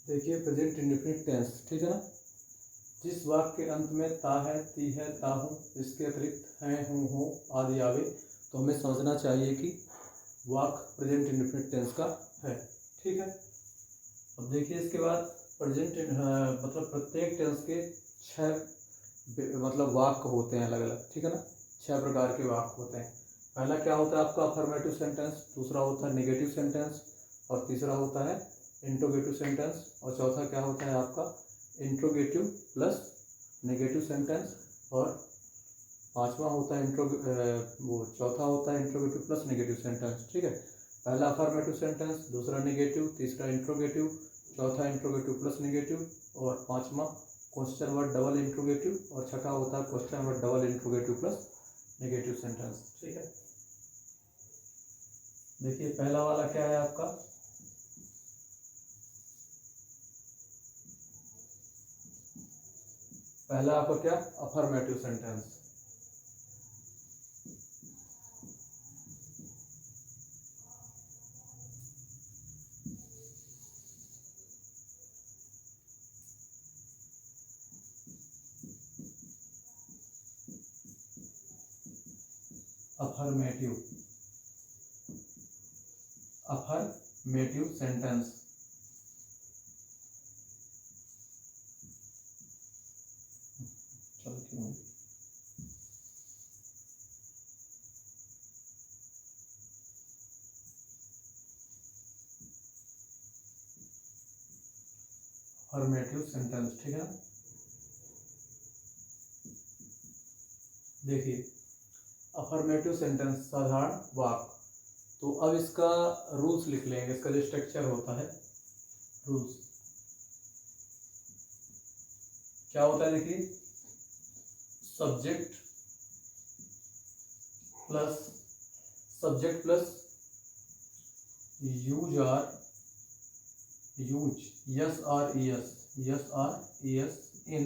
देखिए present indefinite tense, ठीक है ना। जिस वाक्य के अंत में ता है, ती है, ता हूँ, इसके अतिरिक्त हैं, हूँ, हो आदि आवे तो हमें समझना चाहिए कि वाक्य प्रेजेंट इंडेफिनिट टेंस का है, ठीक है। अब देखिए इसके बाद प्रेजेंट मतलब प्रत्येक टेंस के 6 मतलब वाक्य होते हैं अलग अलग, ठीक है ना। 6 प्रकार के वाक्य होते हैं। पहला क्या होता है आपका अफर्मेटिव सेंटेंस, दूसरा होता है नेगेटिव सेंटेंस, और तीसरा होता है इंट्रोगेटिव सेंटेंस, और चौथा क्या होता है आपका इंट्रोगेटिव प्लस नेगेटिव सेंटेंस, और पांचवा होता है चौथा होता है इंट्रोगेटिव प्लस नेगेटिव सेंटेंस, ठीक है। पहला अफर्मेटिव सेंटेंस, दूसरा नेगेटिव, तीसरा इंट्रोगेटिव, चौथा इंट्रोगेटिव प्लस नेगेटिव, और पांचवा क्वेश्चन वर्ड डबल इंट्रोगेटिव, और छठा होता है question word double interrogative plus negative sentence, ठीक है। देखिए पहला वाला क्या है आपका, पहला आपका क्या अफर्मेटिव सेंटेंस। अफर्मेटिव सेंटेंस, चलो क्यों अफर्मेटिव सेंटेंस, ठीक है। देखिए अफर्मेटिव सेंटेंस साधारण वाक्य, तो अब इसका रूल्स लिख लेंगे, इसका जो स्ट्रक्चर होता है रूल्स क्या होता है। देखिए subject plus use yes R S in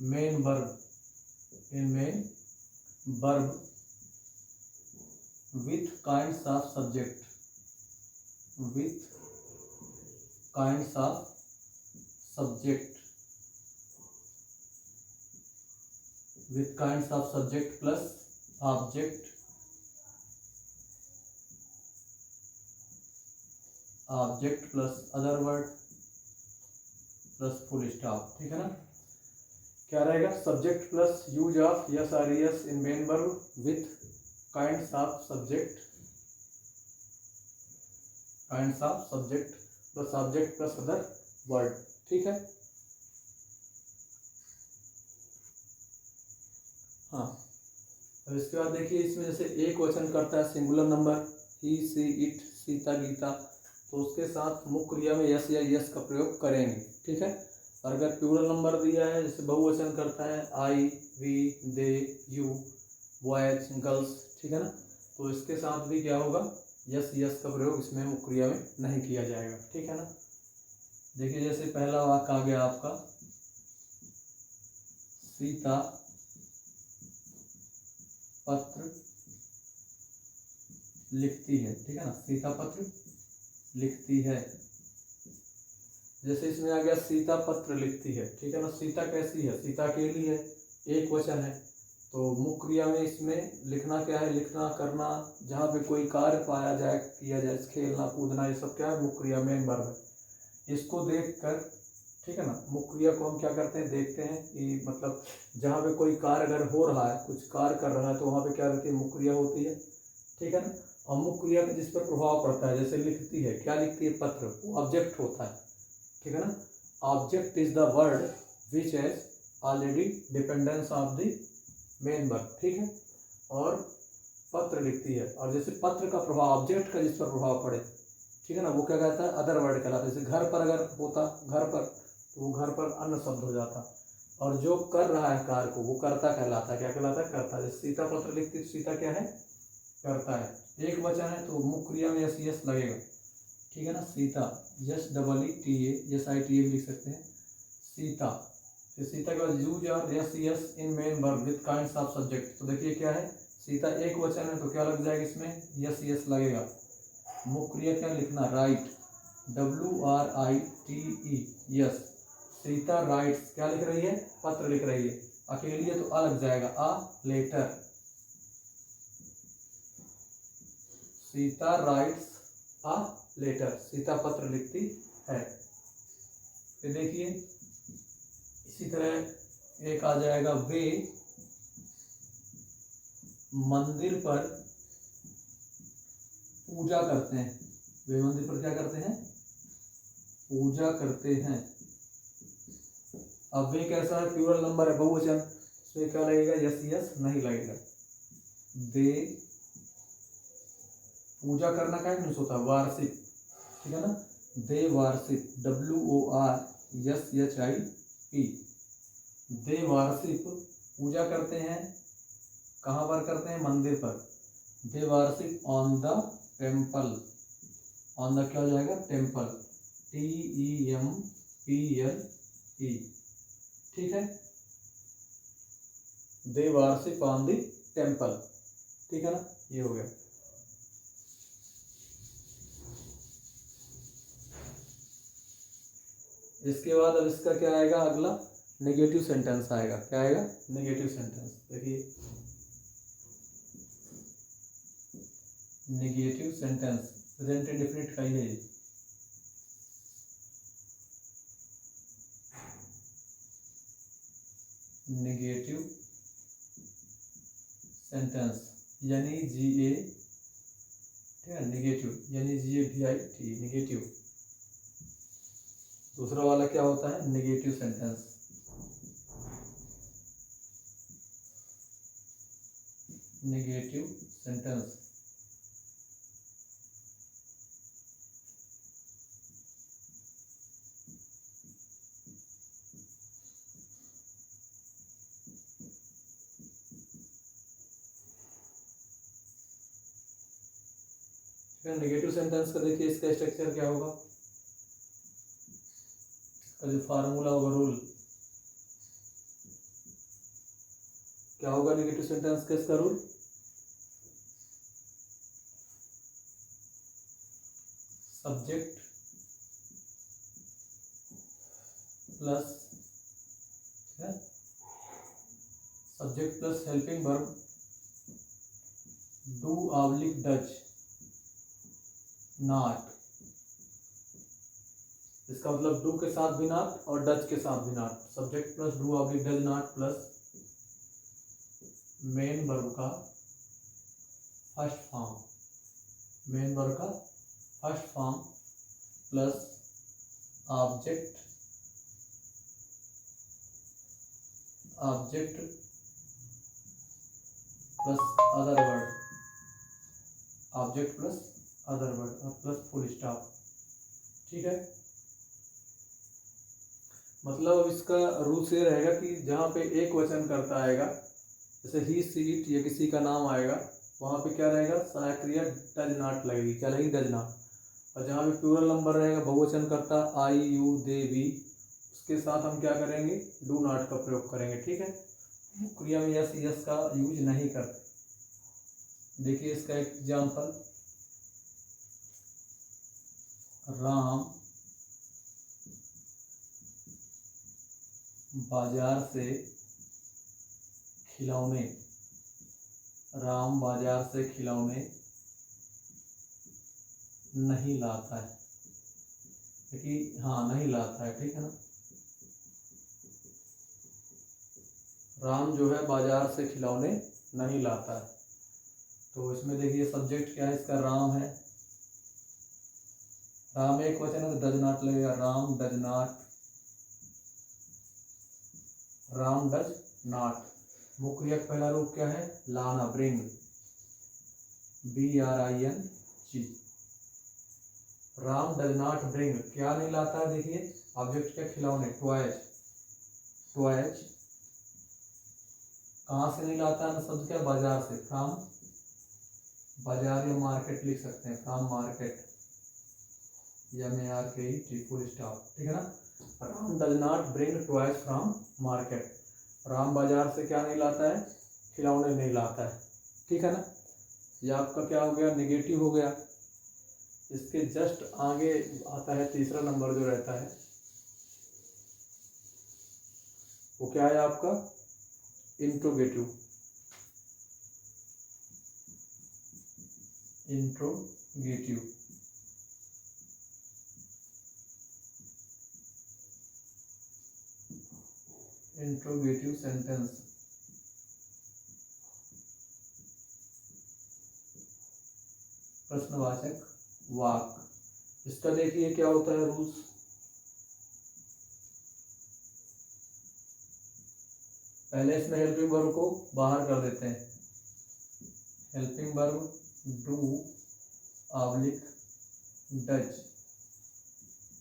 main verb with kinds of subject plus object plus other word plus full stop, ठीक है ना। क्या रहेगा, subject plus use of yes R S in main verb with kinds of subject plus object plus other word, ठीक है। हाँ अब इसके बाद देखिए इसमें जैसे एक वचन करता है singular number he, she, it, Sita, Gita, तो उसके साथ मुख्य क्रिया में यस या यस का प्रयोग करेंगे, ठीक है। और अगर प्लूरल नंबर दिया है जैसे बहुवचन करता है I, we, they, you, boys, girls, ठीक है ना, तो इसके साथ भी क्या होगा यस यस का प्रयोग इसमें मुख्य क्रिया में नहीं किया जाएगा, ठीक है ना। देखिए जैसे पहला वाक्य आ गया आपका सीता पत्र लिखती है, ठीक है ना, सीता पत्र लिखती है। जैसे इसमें आ गया सीता पत्र लिखती है, ठीक है ना, सीता कैसी है, सीता अकेली है, एक वचन है, तो मुख्य क्रिया में इसमें लिखना क्या है, लिखना, करना, जहाँ पे कोई कार्य पाया जाए, किया जाए, खेलना, कूदना, ये सब क्या है मुख्य क्रिया में वर्ब है। इसको देखकर, ठीक है ना, मुख्य क्रिया को हम क्या करते हैं, देखते हैं कि मतलब जहाँ पे कोई कार्य अगर हो रहा है, कुछ कार्य कर रहा है, तो वहाँ पे क्या रहती है मुख्य क्रिया होती है, ठीक है ना। और मुख्य क्रिया का जिस पर प्रभाव पड़ता है, जैसे लिखती है, क्या लिखती है, पत्र, वो ऑब्जेक्ट होता है, ठीक है ना। Object is the word which has already dependence of the main verb, ठीक है। और पत्र लिखती है, और जैसे पत्र का प्रभाव ऑब्जेक्ट का जिस पर प्रभाव पड़े, ठीक है ना, वो क्या कहता है अदर वर्ड कहलाता है। जैसे घर पर अगर होता, घर पर, तो वो घर पर अन्य शब्द हो जाता, और जो कर रहा है कार्य को वो कर्ता कहलाता है, क्या कहलाता है, कर्ता। जैसे सीता पत्र लिखती है, सीता क्या है, करता है, एक वचन है तो मुख्य क्रिया में यस यस लगेगा, ठीक है ना, Sita, yes double E T A, yes I T A भी लिख सकते हैं, सीता। फिर सीता के बाद यूज और yes yes in main verb with kinds of subject, तो देखिए क्या है, सीता एक वचन है तो क्या लग जाएगा इसमें, यस यस लगेगा। मुख्य क्रिया क्या लिखना, right, WRITE, yes. Sita rights, क्या लिख रही है? पत्र लिख रही है। अकेली है तो अ लग जाएगा, a letter. Sita writes a letter, Sita पत्र लिखती है। फिर देखिए इसी तरह एक आ जाएगा, वे मंदिर पर पूजा करते हैं। वे मंदिर पर क्या करते हैं? पूजा करते हैं। अब वे कैसा है? प्लूरल नंबर है, बहुवचन, इसमें क्या लगेगा? यस यस नहीं लगेगा। दे, पूजा करना का मीन्स होता है वार्षिक, ठीक है ना? दे वार्षिक, WORSHIP, दे वार्षिक पूजा करते हैं। कहाँ पर करते हैं? मंदिर पर। दे वार्षिक on the temple, on the क्या हो जाएगा? टेम्पल, TEMPLE, ठीक है? दे वार्षिक ऑन द टेम्पल, ठीक है ना? ये हो गया। इसके बाद अब इसका क्या आएगा? अगला नेगेटिव सेंटेंस आएगा। क्या आएगा? Negative sentence. देखिए नेगेटिव सेंटेंस प्रेजेंट इंडेफिनिट का ही है। नेगेटिव सेंटेंस यानी GA, ठीक है? नेगेटिव यानी GAVIT, नेगेटिव। दूसरा वाला क्या होता है? Negative sentence. Negative sentence negative sentence का देखिए इसका स्ट्रक्चर क्या होगा? इसका जो फार्मूला होगा, रूल क्या होगा? नेगेटिव सेंटेंस का इसका रूल, सब्जेक्ट प्लस, ठीक है, subject plus helping verb, do oblique does not. इसका मतलब डू के साथ भी नॉट और डज के साथ भी not. Subject plus do oblique does not plus main verb का फर्स्ट फॉर्म, मेन वर्ब का first form plus object, object plus other word, object plus other word और प्लस फुल स्टॉप, ठीक है? मतलब अब इसका रूल्स ये रहेगा कि जहाँ पे एक वचन करता आएगा, जैसे ही, सी, इट या किसी का नाम आएगा, वहाँ पे क्या रहेगा? सहायक क्रिया डज नॉट लगेगी। क्या लगेगी? Does not. और जहाँ पे प्लूरल नंबर रहेगा, बहुवचन करता, आई, यू, दे, वी, उसके साथ हम क्या करेंगे? डू नॉट का प्रयोग करेंगे, ठीक है? क्रिया में यस यस का यूज नहीं करते। देखिए इसका एक एग्जाम्पल, राम बाजार से खिलौने, राम बाजार से खिलौने नहीं लाता है, देखिए हाँ नहीं लाता है, ठीक है ना? राम जो है बाजार से खिलौने नहीं लाता है। तो इसमें देखिए सब्जेक्ट क्या है इसका? राम है। राम एक वचन है तो डज नॉट लगेगा, Ram does not, Ram does not. मुख्य क्रिया का पहला रूप क्या है? लाना, bring, BRING। Ram does not bring, क्या नहीं लाता है? देखिए ऑब्जेक्ट क्या? खिलौने, टॉयज, टॉयज। कहाँ से नहीं लाता है? शब्द क्या? बाजार से, फ्रॉम बाजार या मार्केट लिख सकते हैं, from market, MARKET, full stop, ठीक है ना? Ram does not bring toys from market. Ram बाजार से क्या नहीं लाता है? खिलौने नहीं लाता है, ठीक है ना? ये आपका क्या हो गया? नेगेटिव हो गया। इसके जस्ट आगे आता है तीसरा नंबर जो रहता है, वो क्या है आपका? इंट्रोगेटिव। इंट्रोगेटिव। Interrogative sentence. प्रश्नवाचक वाक। इसका देखिए क्या होता है रूल्स। पहले इसमें हेल्पिंग वर्ब को बाहर कर देते हैं। Helping verb do oblique does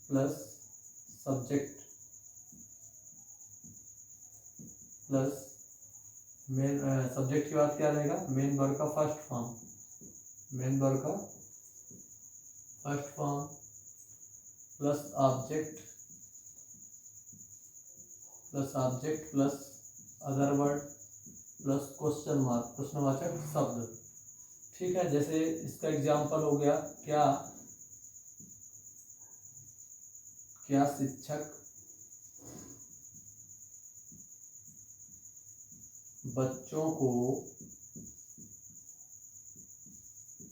plus subject plus main. Subject के बाद क्या रहेगा? मेन वर्ब का फर्स्ट फॉर्म। मेन वर्ब का first form plus object plus other word plus question mark, प्रश्नवाचक शब्द। ठीक है, जैसे इसका एग्जाम्पल हो गया, क्या शिक्षक बच्चों को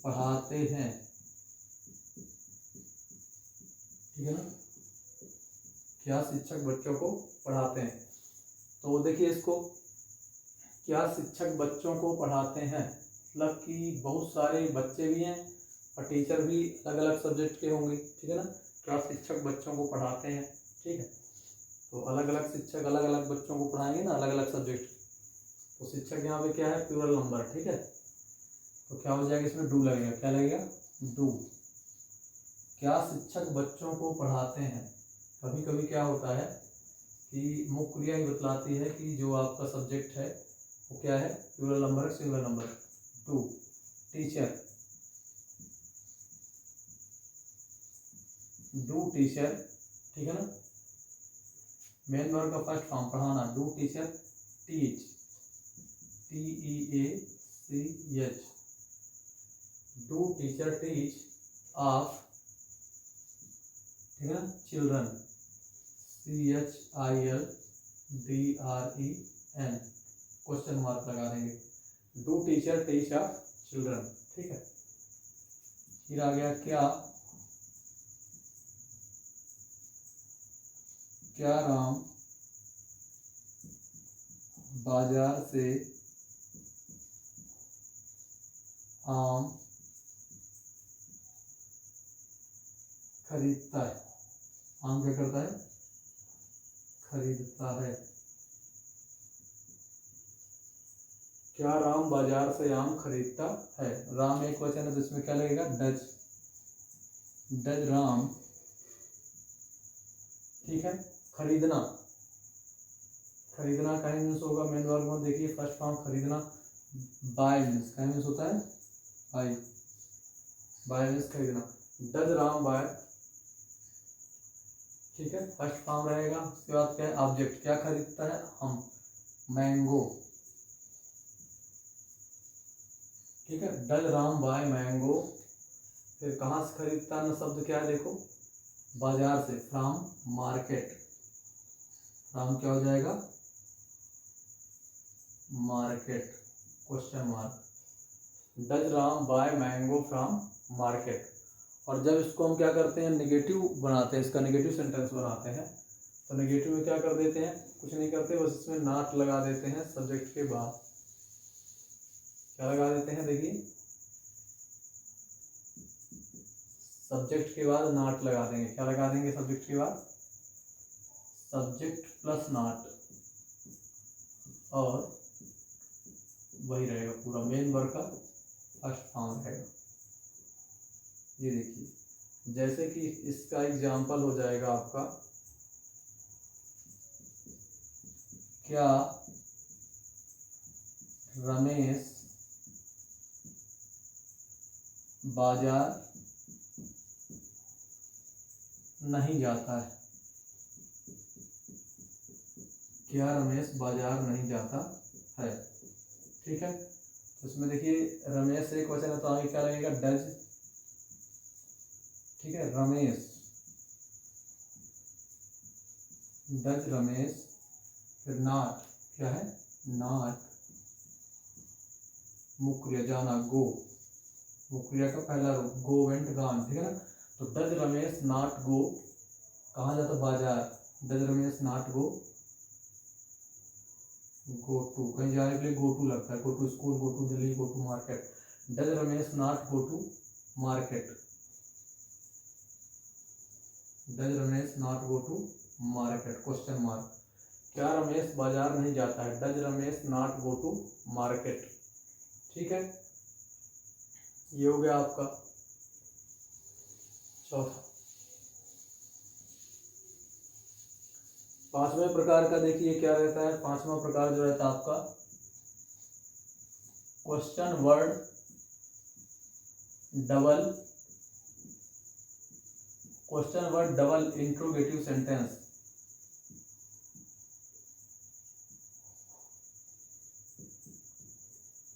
पढ़ाते हैं? ठीक है ना, क्या शिक्षक बच्चों को पढ़ाते हैं। तो देखिए इसको, क्या शिक्षक बच्चों को पढ़ाते हैं, मतलब कि बहुत सारे बच्चे भी हैं और टीचर भी अलग अलग सब्जेक्ट के होंगे। ठीक है ना, क्या शिक्षक बच्चों को पढ़ाते हैं। ठीक है, तो अलग अलग शिक्षक अलग अलग बच्चों को पढ़ाएंगे ना, अलग अलग सब्जेक्ट। तो शिक्षक यहाँ पे क्या है? Plural number. ठीक है, तो क्या हो जाएगा? इसमें डू लगेगा। क्या लगेगा? डू। क्या शिक्षक बच्चों को पढ़ाते हैं। कभी कभी क्या होता है कि मुख्य क्रिया ही बतलाती है कि जो आपका सब्जेक्ट है वो क्या है? प्लूरल नंबर है, singular number. Do. Teacher, do teacher. ठीक है ना, मेन वर्ब का फर्स्ट फॉर्म पढ़ाना, do teacher teach, TEACH। Do teacher teach of, ठीक है ना, चिल्ड्रन, CHILDREN, क्वेश्चन मार्क लगा देंगे। Do teacher teach of children. ठीक है, फिर आ गया क्या राम बाजार से आम खरीदता है। आम क्या करता है? खरीदता है। क्या राम बाजार से आम खरीदता है। राम एक वचन है तो इसमें क्या लगेगा? डज। डज राम। ठीक है, खरीदना, खरीदना का मीन्स होगा मेन वर्ब में। देखिए फर्स्ट फॉर्म खरीदना, बाय मीन्स का मीन्स होता है बाय। बाय मीन्स खरीदना। Does Ram buy. ठीक है, फर्स्ट फॉर्म रहेगा। उसके बाद क्या है? ऑब्जेक्ट। क्या खरीदता है? हम, मैंगो। ठीक है, डज राम बाय मैंगो। फिर कहाँ से खरीदता है? शब्द क्या है? देखो, बाजार से, फ्रॉम मार्केट। फ्रॉम क्या हो जाएगा? Market, question mark. Does Ram buy mango from market. और जब इसको हम क्या करते हैं? नेगेटिव बनाते हैं, इसका नेगेटिव सेंटेंस बनाते हैं। तो नेगेटिव में क्या कर देते हैं? कुछ नहीं करते, बस इसमें नॉट लगा देते हैं सब्जेक्ट के बाद। क्या लगा देते हैं? देखिए, सब्जेक्ट के बाद नॉट लगा देंगे। क्या लगा देंगे सब्जेक्ट के बाद? सब्जेक्ट प्लस नॉट, और वही रहेगा पूरा मेन वर्ब का फर्स्ट फॉर्म रहेगा। ये देखिए, जैसे कि इसका एग्जाम्पल हो जाएगा आपका, क्या रमेश बाजार नहीं जाता है। क्या रमेश बाजार नहीं जाता है। ठीक है, तो इसमें देखिए रमेश एक वचन है तो आगे क्या लगेगा? डज। ठीक है, रमेश, डज रमेश, फिर नॉट, क्या है, नॉट मुक्रिया, जाना, गो, मुक्रिया का पहला रूप, गो वेंट गॉन, ठीक है ना। तो डज रमेश नॉट गो, कहाँ जाता, बाजार, does Ramesh not go, go to, कहीं जाने के लिए गो टू लगता है, go to school, go to Delhi, go to market, does Ramesh not go to market, does Ramesh not go to market, question mark, क्या रमेश बाजार नहीं जाता है, does Ramesh not go to market, ठीक है। ये हो गया आपका चौथा। पांचवें प्रकार का देखिए क्या रहता है, पांचवा प्रकार जो रहता है आपका question word double, question word double interrogative sentence,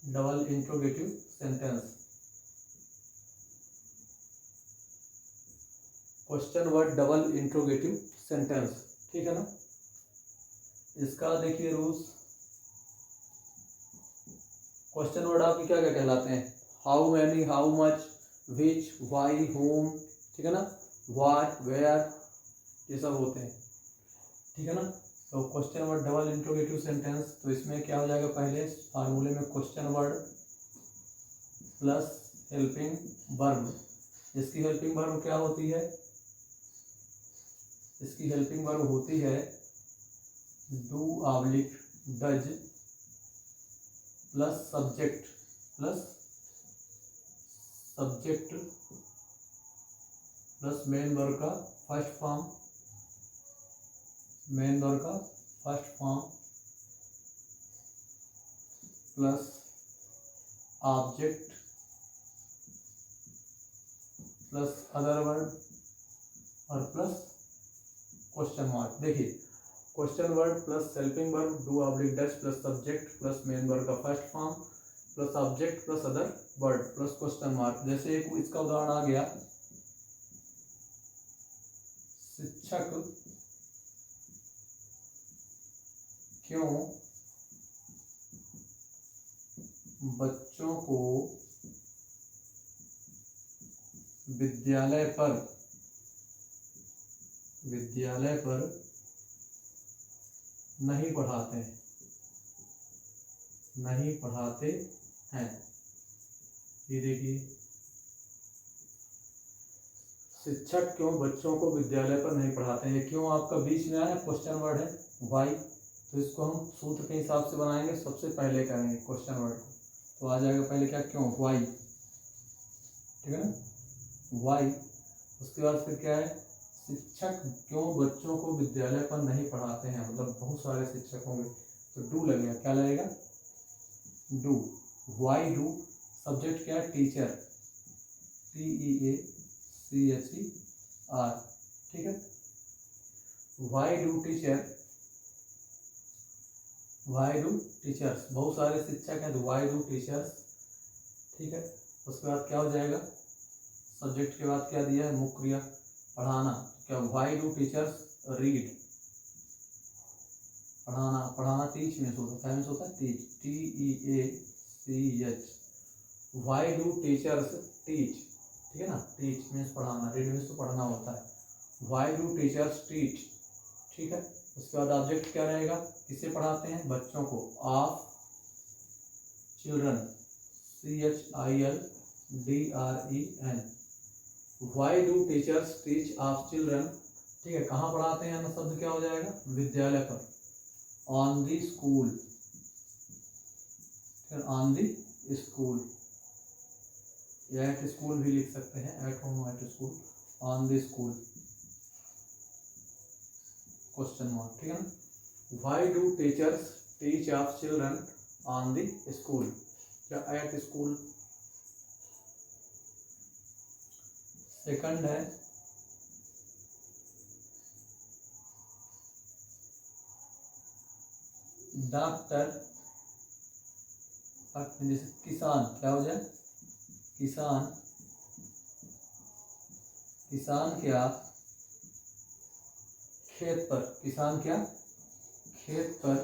double interrogative sentence, question word double interrogative sentence, ठीक है ना। इसका देखिए रूल्स, क्वेश्चन वर्ड आपके क्या क्या कहलाते हैं, how many, how much, which, why, whom, ठीक है ना, व्हाट, वेयर, ये सब होते हैं, ठीक है ना। तो question word double interrogative sentence, तो इसमें क्या हो जाएगा, पहले फार्मूले में question word plus helping verb, इसकी हेल्पिंग वर्ब क्या होती है, इसकी हेल्पिंग वर्ब होती है do oblique does plus subject, plus subject plus main verb का फर्स्ट फॉर्म, मेन वर्ब का first form plus object plus other word और प्लस क्वेश्चन मार्क। देखिए question word plus helping verb do oblique does plus subject plus main verb का first form plus object plus other word plus question mark. जैसे एक इसका उदाहरण आ गया, शिक्षक क्यों बच्चों को विद्यालय पर नहीं पढ़ाते हैं, नहीं पढ़ाते हैं। ये देखिए शिक्षक क्यों बच्चों को विद्यालय पर नहीं पढ़ाते हैं, क्यों आपका बीच में आया, क्वेश्चन वर्ड है वाई, तो इसको हम सूत्र के हिसाब से बनाएंगे, सबसे पहले करेंगे क्वेश्चन वर्ड को, तो आ जाएगा पहले क्या, क्यों, वाई, ठीक है ना, वाई। उसके बाद फिर क्या है, शिक्षक क्यों बच्चों को विद्यालय पर नहीं पढ़ाते हैं, मतलब बहुत सारे शिक्षक होंगे, तो डू लगेगा, क्या लगेगा, डू, वाई डू, सब्जेक्ट क्या है, टीचर, TEACHER, ठीक है, why do teacher, why do teachers, बहुत सारे शिक्षक हैं तो वाई डू टीचर्स, ठीक है। उसके बाद क्या हो जाएगा, सब्जेक्ट के बाद क्या दिया है, मुख्य क्रिया पढ़ाना, क्या, वाई डू टीचर्स रीड, पढ़ाना, पढ़ाना टीच में होता है, क्या में होता है, teach, TEACH, why do teachers teach, ठीक है ना, टीच मीन्स पढ़ाना, रीड मीन्स तो पढ़ना होता है, वाई डू टीचर्स टीच, ठीक है। उसके बाद ऑब्जेक्ट क्या रहेगा, किसे पढ़ाते हैं, बच्चों को, of children, CHILDREN, why do teachers teach of children, ठीक है, कहाँ पढ़ाते हैं, शब्द क्या हो जाएगा, विद्यालय पर, ऑन दी स्कूल, फिर ऑन दी स्कूल, या एट स्कूल भी लिख सकते हैं, at home at school, on the school, question mark, ठीक है ना। Why do teachers teach of children on the school, क्या, एट स्कूल। सेकंड है डॉक्टर, जैसे किसान, क्या हो जाए, किसान किसान क्या खेत पर, किसान क्या खेत पर,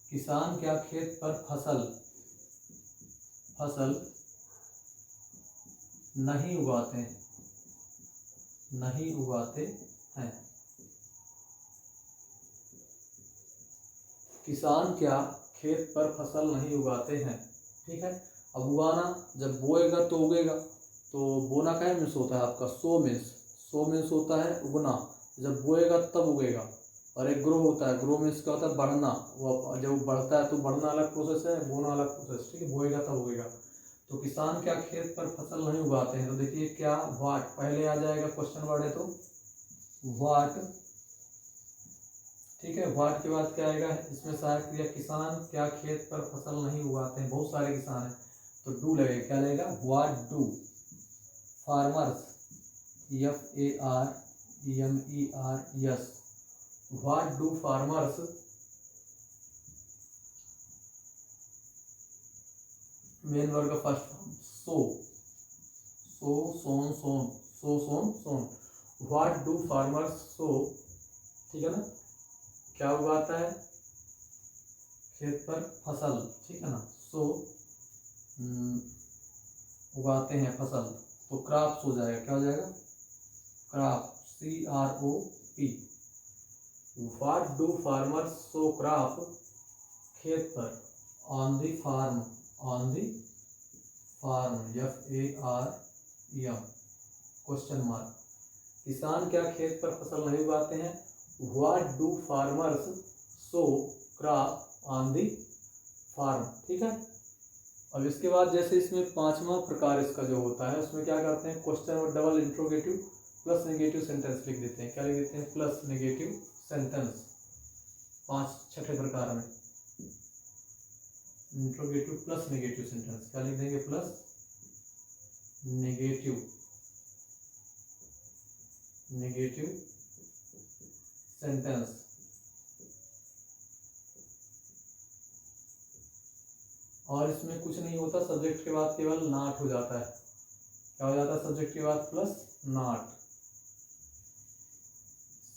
किसान क्या खेत पर फसल नहीं उगाते, नहीं उगाते हैं। किसान क्या खेत पर फसल नहीं उगाते हैं। ठीक है, अब उगाना, जब बोएगा तो उगेगा, तो बोना क्या मीन्स होता है आपका सो मीन्स होता है उगना, जब बोएगा तब उगेगा। और एक ग्रो होता है, ग्रो मीन्स क्या होता है बढ़ना, वो जब बढ़ता है तो बढ़ना अलग प्रोसेस है, बोना अलग प्रोसेस। ठीक है, बोएगा तब उगेगा। तो किसान क्या खेत पर फसल नहीं उगाते हैं, तो देखिए क्या वाट पहले आ जाएगा, क्वेश्चन वर्ड है तो वाट। ठीक है, वाट के बाद क्या आएगा, इसमें सहायक क्रिया किसान क्या खेत पर फसल नहीं उगाते हैं, बहुत सारे किसान हैं तो डू लगेगा, क्या लगेगा what do farmers, FARMERS, what do farmers, main वर्ग का first form sown, what do farmers sow. ठीक है ना, क्या उगाता है खेत पर फसल, ठीक है ना, सो उगाते हैं फसल, तो क्रॉप्स हो जाएगा, क्या हो जाएगा crop, CROP। What do farmers sow crop, खेत पर, on the farm, FARM, question mark. किसान क्या खेत पर फसल नहीं उगाते हैं, what do farmers sow crop on the farm. ठीक है, अब इसके बाद जैसे इसमें पांचवा प्रकार इसका जो होता है, उसमें क्या करते हैं, क्वेश्चन और double interrogative plus negative sentence लिख देते हैं, क्या लिख देते हैं प्लस नेगेटिव सेंटेंस। छठे प्रकार में इंट्रोगेटिव प्लस नेगेटिव सेंटेंस, क्या लिख देंगे प्लस नेगेटिव सेंटेंस। और इसमें कुछ नहीं होता, सब्जेक्ट के बाद केवल नॉट हो जाता है, क्या हो जाता है सब्जेक्ट के बाद plus not,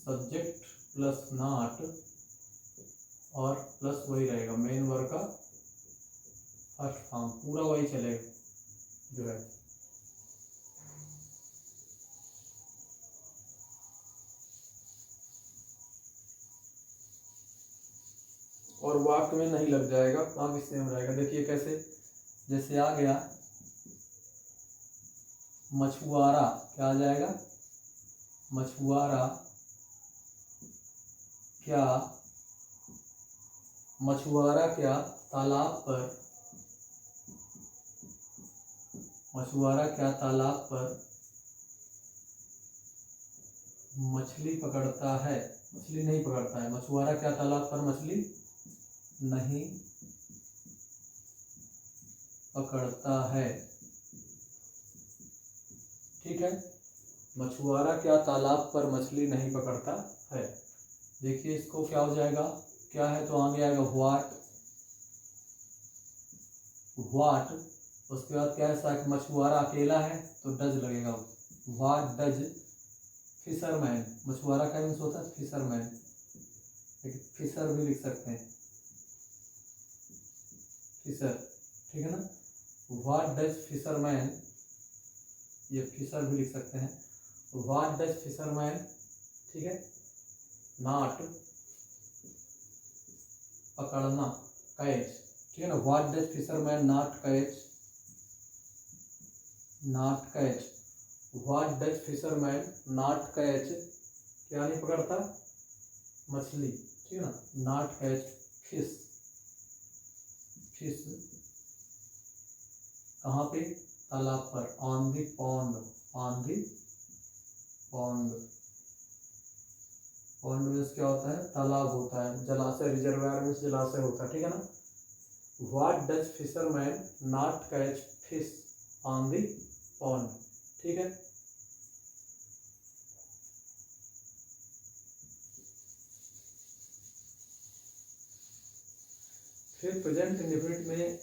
subject plus not, और प्लस वही रहेगा मेन वर्ग का फर्स्ट फॉर्म, पूरा वही चलेगा जो है। और वाक्य में नहीं लग जाएगा, वाक्य सेम रहेगा। देखिए कैसे, जैसे आ गया मछुआरा, क्या आ जाएगा मछुआरा क्या, मछुआरा क्या तालाब पर, मछुआरा क्या तालाब पर मछली पकड़ता है, मछली नहीं पकड़ता है, मछुआरा क्या तालाब पर मछली नहीं पकड़ता है। ठीक है, मछुआरा क्या तालाब पर मछली नहीं पकड़ता है। देखिए इसको क्या हो जाएगा, क्या है तो आगे आएगा व्हाट, उसके बाद क्या है, मछुआरा अकेला है तो डज लगेगा, व्हाट डज फिशरमैन, मछुआरा का मीन्स होता है फिशरमैन, लेकिन फिशर भी लिख सकते हैं, फिशर। ठीक है ना, व्हाट डज फिशरमैन, ये फिशर भी लिख सकते हैं, व्हाट डज फिशरमैन। ठीक है, नॉट पकड़ना, कैच। ठीक है ना, what does fisherman not catch, what does fisherman not catch, क्या नहीं पकड़ता मछली। ठीक है ना, नॉट कैच फिश, कहाँ पे तालाब पर, on the pond, pond means क्या होता है तालाब होता है, जलाशय, रिजर्वायर मीन्स जलाशय होता है। ठीक है ना, what does fisherman not catch fish on the pond. ठीक है, फिर प्रेजेंट इंडेफिनिट में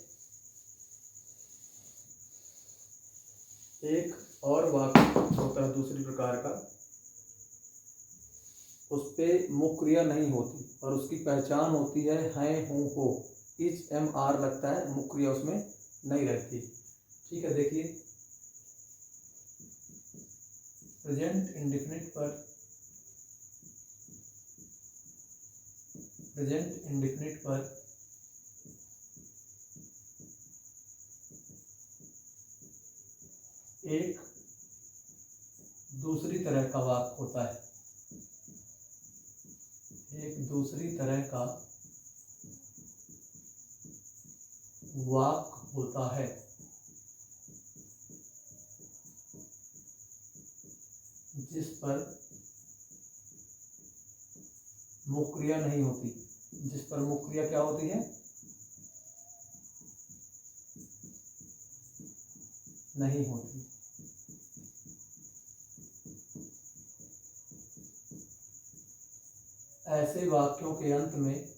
एक और वाक्य होता है दूसरी प्रकार का, उस पर मुख्य क्रिया नहीं होती और उसकी पहचान होती है, हूँ, हो। इज एम आर लगता है, मुख्य क्रिया उसमें नहीं रहती। ठीक है, देखिए प्रेजेंट इंडेफिनिट पर एक दूसरी तरह का वाक्य होता है, एक दूसरी तरह का वाक्य होता है जिस पर मुख्य क्रिया नहीं होती। जिस पर मुख्य क्रिया क्या होती है? नहीं होती। ऐसे वाक्यों के अंत में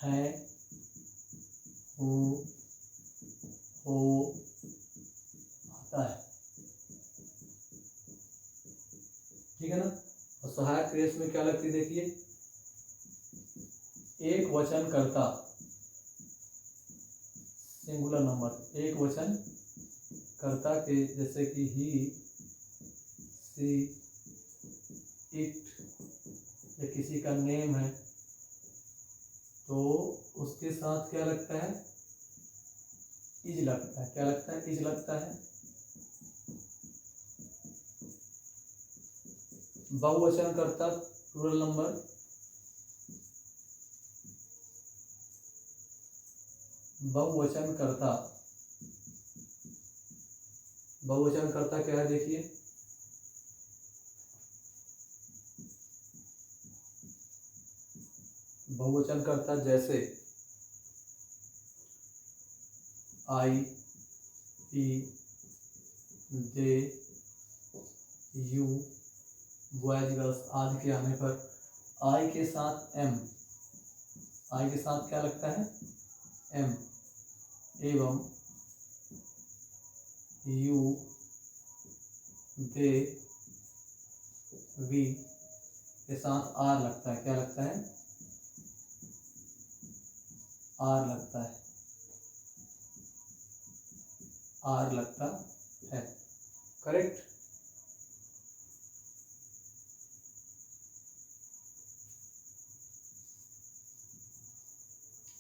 है, हूँ, हो आता है। ठीक है ना। और सहायक क्रिया में क्या लगती है? देखिए एक वचन कर्ता, सिंगुलर नंबर, एक वचन कर्ता के, जैसे कि ही, सी, इट, या किसी का नेम है तो उसके साथ क्या लगता है? इज लगता है। क्या लगता है? इज लगता है। बहुवचन कर्ता, प्लूरल नंबर, बहुवचन कर्ता, बहुवचन कर्ता क्या है? देखिए बहुवचन कर्ता जैसे आई, ई, दे, यू, बॉयज गर्ल्स आदि के आने पर आई के साथ एम, आई के साथ क्या लगता है? एम, एवं यू, दे, वी के साथ आर लगता है। क्या लगता है? आर लगता है, आर लगता है। करेक्ट।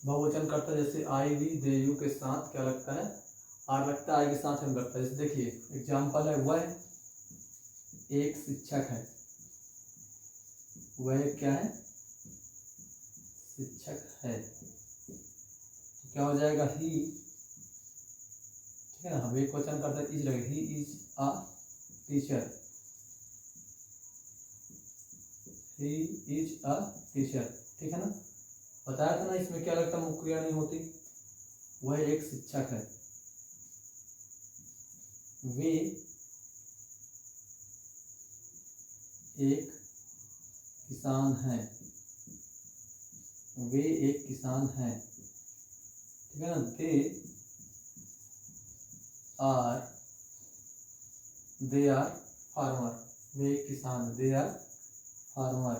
बहुवचन करता जैसे आई, वी, दे, यू के साथ क्या लगता है? आर लगता है। आई के साथ एम लगता है। जैसे देखिए एग्जाम्पल है, वह एक शिक्षक है। वह क्या है? शिक्षक है। तो क्या हो जाएगा? ही। ठीक है ना। हम एक क्वेश्चन करते हैं, इज लगेगा, he is a teacher, he is a teacher. ठीक है ना। बताया था ना इसमें क्या लगता है? मुख्य क्रिया नहीं होती। वह एक शिक्षक है। वे एक किसान है, वे एक किसान है। ठीक है ना। दे आर फार्मर, वे एक किसान, दे आर फार्मर।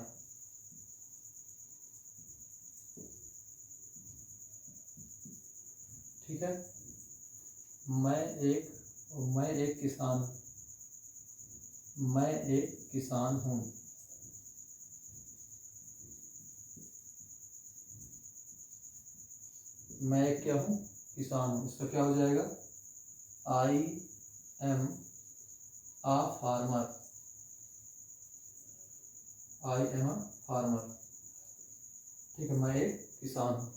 ठीक है। मैं एक किसान, मैं एक किसान हूँ। मैं एक क्या हूँ? किसान हूँ। इसका क्या हो जाएगा? I am a farmer, I am a farmer. ठीक है, मैं एक किसान हूँ।